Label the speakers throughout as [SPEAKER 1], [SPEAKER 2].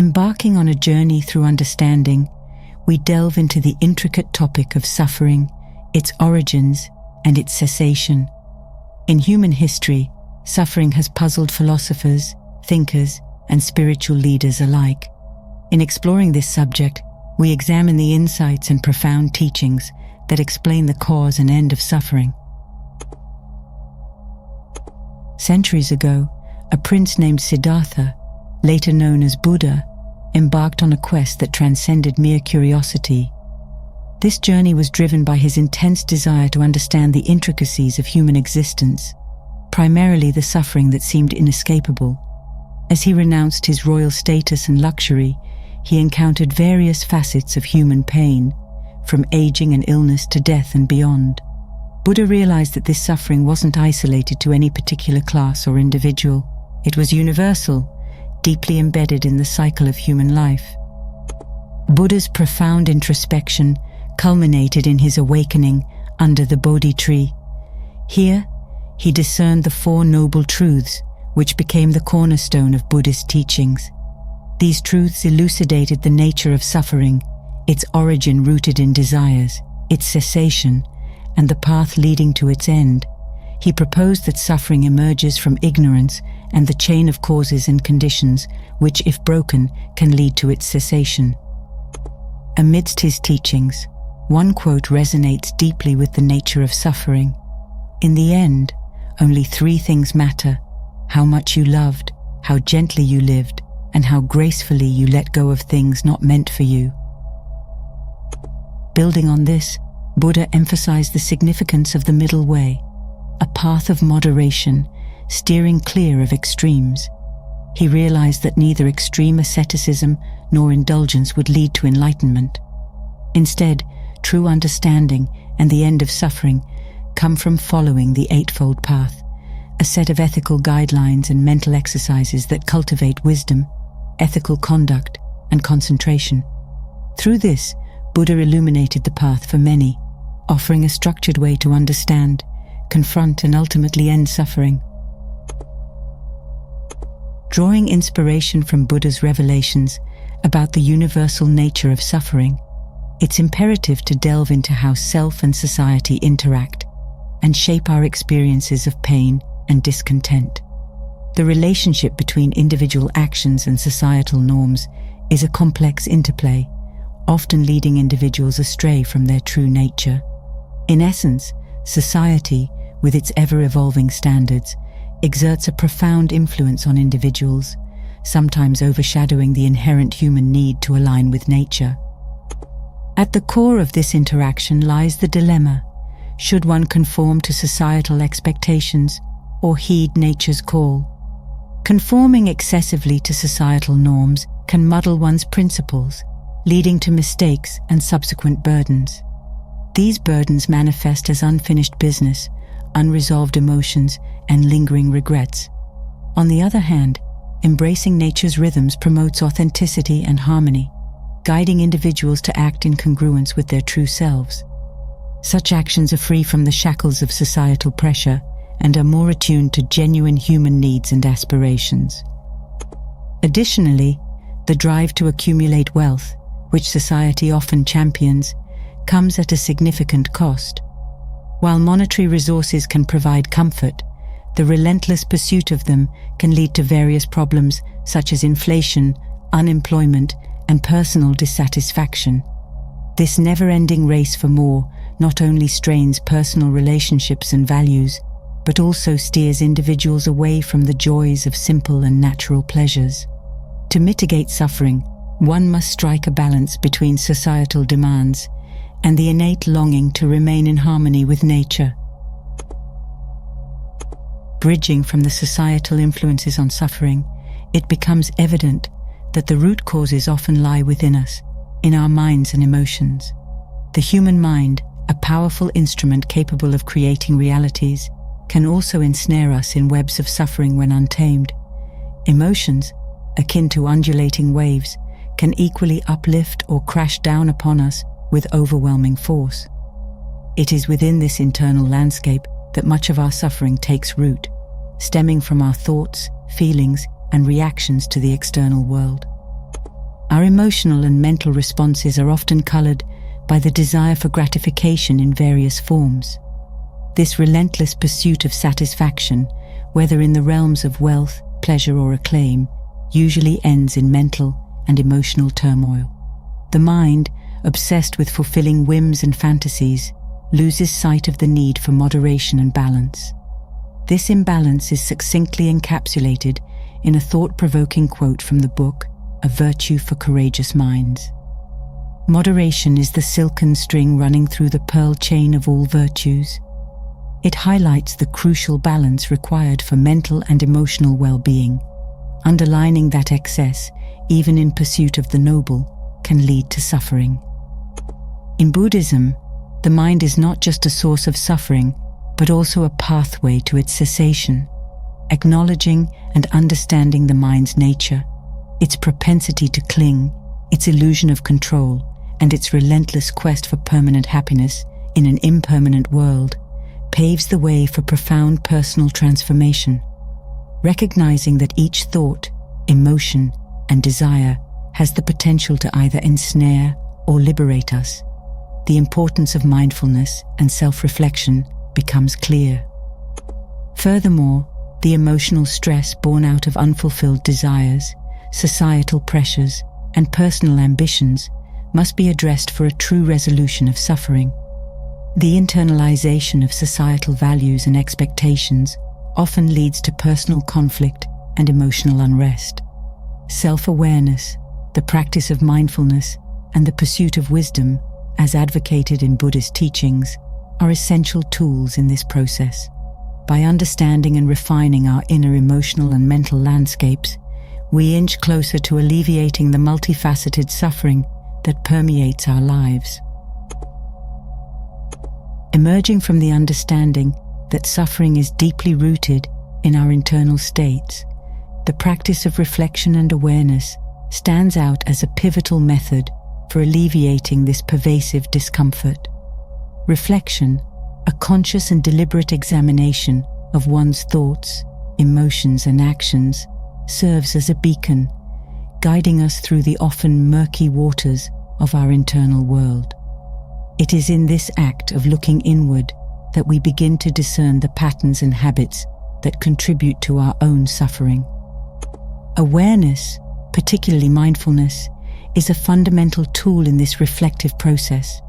[SPEAKER 1] Embarking on a journey through understanding, we delve into the intricate topic of suffering, its origins, and its cessation. In human history, suffering has puzzled philosophers, thinkers, and spiritual leaders alike. In exploring this subject, we examine the insights and profound teachings that explain the cause and end of suffering. Centuries ago, a prince named Siddhartha, later known as Buddha, embarked on a quest that transcended mere curiosity. This journey was driven by his intense desire to understand the intricacies of human existence, primarily the suffering that seemed inescapable. As he renounced his royal status and luxury, he encountered various facets of human pain, from aging and illness to death and beyond. Buddha realized that this suffering wasn't isolated to any particular class or individual. It was universal, deeply embedded in the cycle of human life. Buddha's profound introspection culminated in his awakening under the Bodhi tree. Here, he discerned the Four Noble Truths, which became the cornerstone of Buddhist teachings. These truths elucidated the nature of suffering, its origin rooted in desires, its cessation, and the path leading to its end. He proposed that suffering emerges from ignorance and the chain of causes and conditions, which, if broken, can lead to its cessation. Amidst his teachings, one quote resonates deeply with the nature of suffering. In the end, only three things matter: how much you loved, how gently you lived, and how gracefully you let go of things not meant for you. Building on this, Buddha emphasized the significance of the middle way, a path of moderation, steering clear of extremes. He realized that neither extreme asceticism nor indulgence would lead to enlightenment. Instead, true understanding and the end of suffering come from following the Eightfold Path, a set of ethical guidelines and mental exercises that cultivate wisdom, ethical conduct, and concentration. Through this, Buddha illuminated the path for many, offering a structured way to understand, confront, and ultimately end suffering. Drawing inspiration from Buddha's revelations about the universal nature of suffering, it's imperative to delve into how self and society interact and shape our experiences of pain and discontent. The relationship between individual actions and societal norms is a complex interplay, often leading individuals astray from their true nature. In essence, society, with its ever-evolving standards, exerts a profound influence on individuals, sometimes overshadowing the inherent human need to align with nature. At the core of this interaction lies the dilemma: should one conform to societal expectations or heed nature's call? Conforming excessively to societal norms can muddle one's principles, leading to mistakes and subsequent burdens. These burdens manifest as unfinished business, unresolved emotions, and lingering regrets. On the other hand, embracing nature's rhythms promotes authenticity and harmony, guiding individuals to act in congruence with their true selves. Such actions are free from the shackles of societal pressure and are more attuned to genuine human needs and aspirations. Additionally, the drive to accumulate wealth, which society often champions, comes at a significant cost. While monetary resources can provide comfort, the relentless pursuit of them can lead to various problems such as inflation, unemployment, and personal dissatisfaction. This never-ending race for more not only strains personal relationships and values, but also steers individuals away from the joys of simple and natural pleasures. To mitigate suffering, one must strike a balance between societal demands and the innate longing to remain in harmony with nature. Bridging from the societal influences on suffering, it becomes evident that the root causes often lie within us, in our minds and emotions. The human mind, a powerful instrument capable of creating realities, can also ensnare us in webs of suffering when untamed. Emotions, akin to undulating waves, can equally uplift or crash down upon us with overwhelming force. It is within this internal landscape that much of our suffering takes root, stemming from our thoughts, feelings, and reactions to the external world. Our emotional and mental responses are often colored by the desire for gratification in various forms. This relentless pursuit of satisfaction, whether in the realms of wealth, pleasure, or acclaim, usually ends in mental and emotional turmoil. The mind, obsessed with fulfilling whims and fantasies, loses sight of the need for moderation and balance. This imbalance is succinctly encapsulated in a thought-provoking quote from the book, A Virtue for Courageous Minds. Moderation is the silken string running through the pearl chain of all virtues. It highlights the crucial balance required for mental and emotional well-being, underlining that excess, even in pursuit of the noble, can lead to suffering. In Buddhism, the mind is not just a source of suffering, but also a pathway to its cessation. Acknowledging and understanding the mind's nature, its propensity to cling, its illusion of control, and its relentless quest for permanent happiness in an impermanent world, paves the way for profound personal transformation. Recognizing that each thought, emotion, and desire has the potential to either ensnare or liberate us, the importance of mindfulness and self-reflection becomes clear. Furthermore, the emotional stress born out of unfulfilled desires, societal pressures, and personal ambitions must be addressed for a true resolution of suffering. The internalization of societal values and expectations often leads to personal conflict and emotional unrest. Self-awareness, the practice of mindfulness, and the pursuit of wisdom, as advocated in Buddhist teachings, are essential tools in this process. By understanding and refining our inner emotional and mental landscapes, we inch closer to alleviating the multifaceted suffering that permeates our lives. Emerging from the understanding that suffering is deeply rooted in our internal states, the practice of reflection and awareness stands out as a pivotal method for alleviating this pervasive discomfort. Reflection, a conscious and deliberate examination of one's thoughts, emotions, and actions, serves as a beacon, guiding us through the often murky waters of our internal world. It is in this act of looking inward that we begin to discern the patterns and habits that contribute to our own suffering. Awareness, particularly mindfulness, is a fundamental tool in this reflective process.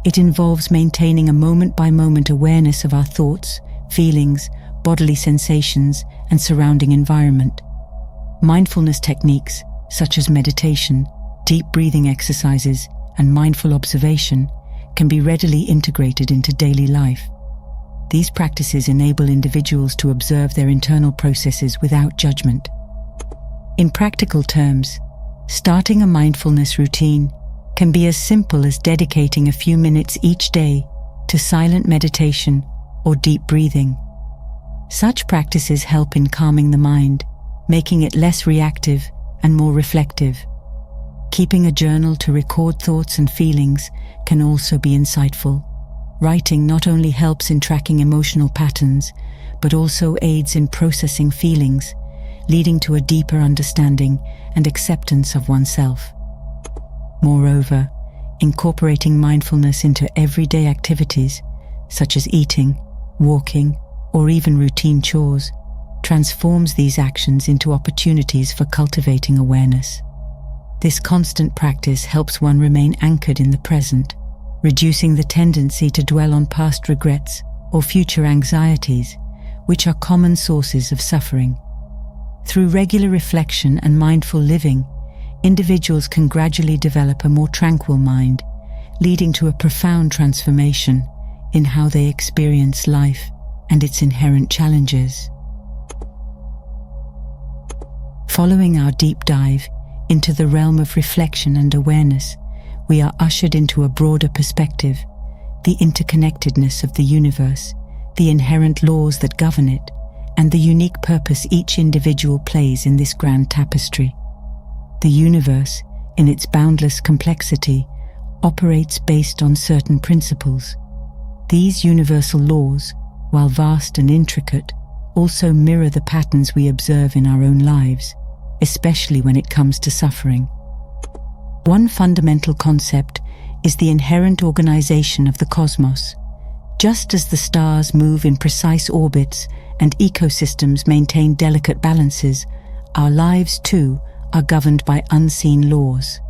[SPEAKER 1] It involves maintaining a moment-by-moment awareness of our thoughts, feelings, bodily sensations, and surrounding environment. Mindfulness techniques, such as meditation, deep breathing exercises, and mindful observation, can be readily integrated into daily life. These practices enable individuals to observe their internal processes without judgment. In practical terms, starting a mindfulness routine can be as simple as dedicating a few minutes each day to silent meditation or deep breathing. Such practices help in calming the mind, making it less reactive and more reflective. Keeping a journal to record thoughts and feelings can also be insightful. Writing not only helps in tracking emotional patterns, but also aids in processing feelings, leading to a deeper understanding and acceptance of oneself. Moreover, incorporating mindfulness into everyday activities, such as eating, walking, or even routine chores, transforms these actions into opportunities for cultivating awareness. This constant practice helps one remain anchored in the present, reducing the tendency to dwell on past regrets or future anxieties, which are common sources of suffering. Through regular reflection and mindful living, individuals can gradually develop a more tranquil mind, leading to a profound transformation in how they experience life and its inherent challenges. Following our deep dive into the realm of reflection and awareness, we are ushered into a broader perspective, the interconnectedness of the universe, the inherent laws that govern it, and the unique purpose each individual plays in this grand tapestry. The universe, in its boundless complexity, operates based on certain principles. These universal laws, while vast and intricate, also mirror the patterns we observe in our own lives, especially when it comes to suffering. One fundamental concept is the inherent organization of the cosmos. Just as the stars move in precise orbits and ecosystems maintain delicate balances, our lives too are governed by unseen laws.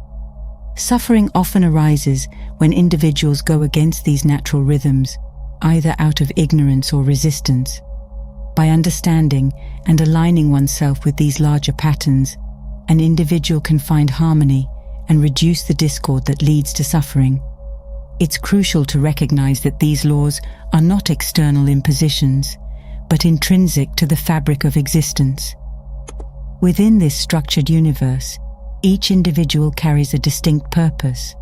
[SPEAKER 1] Suffering often arises when individuals go against these natural rhythms, either out of ignorance or resistance. By understanding and aligning oneself with these larger patterns, an individual can find harmony and reduce the discord that leads to suffering. It's crucial to recognize that these laws are not external impositions, but intrinsic to the fabric of existence. Within this structured universe, each individual carries a distinct purpose.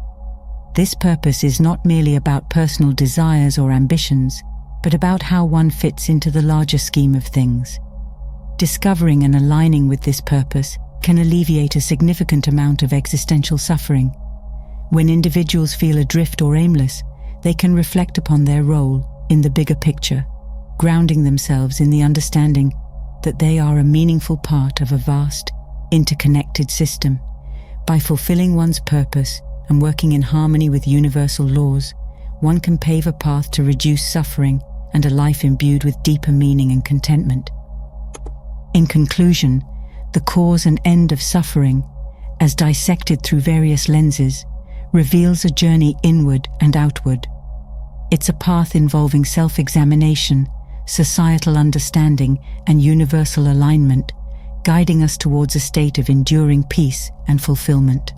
[SPEAKER 1] This purpose is not merely about personal desires or ambitions, but about how one fits into the larger scheme of things. Discovering and aligning with this purpose can alleviate a significant amount of existential suffering. When individuals feel adrift or aimless, they can reflect upon their role in the bigger picture, grounding themselves in the understanding that they are a meaningful part of a vast, interconnected system. By fulfilling one's purpose and working in harmony with universal laws, one can pave a path to reduce suffering and a life imbued with deeper meaning and contentment. In conclusion, the cause and end of suffering, as dissected through various lenses, reveals a journey inward and outward. It's a path involving self-examination, societal understanding, and universal alignment, guiding us towards a state of enduring peace and fulfillment.